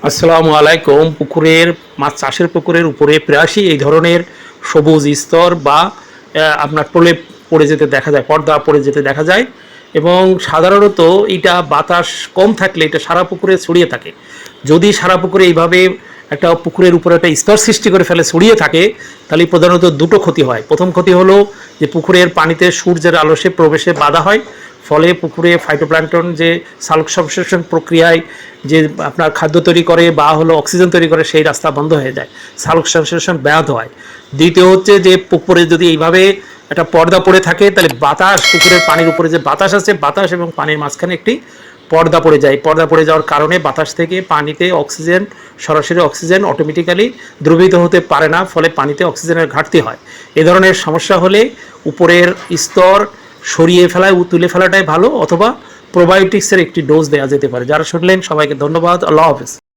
আসসালামু আলাইকুম। পুকুরের মাছ চাষের পুকুরের উপরে প্রায়শই এই ধরনের সবুজ স্তর বা আপনার প্রলেপ পড়ে যেতে দেখা যায়, পর্দা পড়ে যেতে দেখা যায়। এবং সাধারণত এটা বাতাস কম থাকলে এটা সারা পুকুরে ছড়িয়ে থাকে। যদি সারা পুকুরে এইভাবে একটা পুকুরের উপরে একটা স্তর সৃষ্টি করে ফেলে, ছড়িয়ে থাকে, তাহলে প্রধানত দুটো ক্ষতি হয়। প্রথম ক্ষতি হলো যে পুকুরের পানিতে সূর্যের আলোসে প্রবেশে বাধা হয়, ফলে পুকুরে ফাইটোপ্ল্যাঙ্কটন যে সালোক সংশ্লেষণ প্রক্রিয়ায় যে আপনার খাদ্য তৈরি করে বা হলো অক্সিজেন তৈরি করে, সেই রাস্তা বন্ধ হয়ে যায়, সালোক সংশ্লেষণ ব্যাহত হয়। দ্বিতীয় হচ্ছে যে পুকুরে যদি এইভাবে একটা পর্দা পড়ে থাকে, তাহলে বাতাস, পুকুরের পানির উপরে যে বাতাস আছে, বাতাস এবং পানির মাঝখানে একটি পর্দা পড়ে যায়। পর্দা পড়ে যাওয়ার কারণে বাতাস থেকে পানিতে অক্সিজেন, সরাসরি অক্সিজেন অটোমেটিক্যালি দ্রবীভূত হতে পারে না, ফলে পানিতে অক্সিজেনের ঘাটতি হয়। এ ধরনের সমস্যা হলে উপরের স্তর সরিয়ে ফেলায়, তুলে ফেলাটাই ভালো, অথবা প্রোবায়োটিক্সের একটি ডোজ দেওয়া যেতে পারে। যারা শুনলেন সবাইকে ধন্যবাদ। আল্লাহ হাফেজ।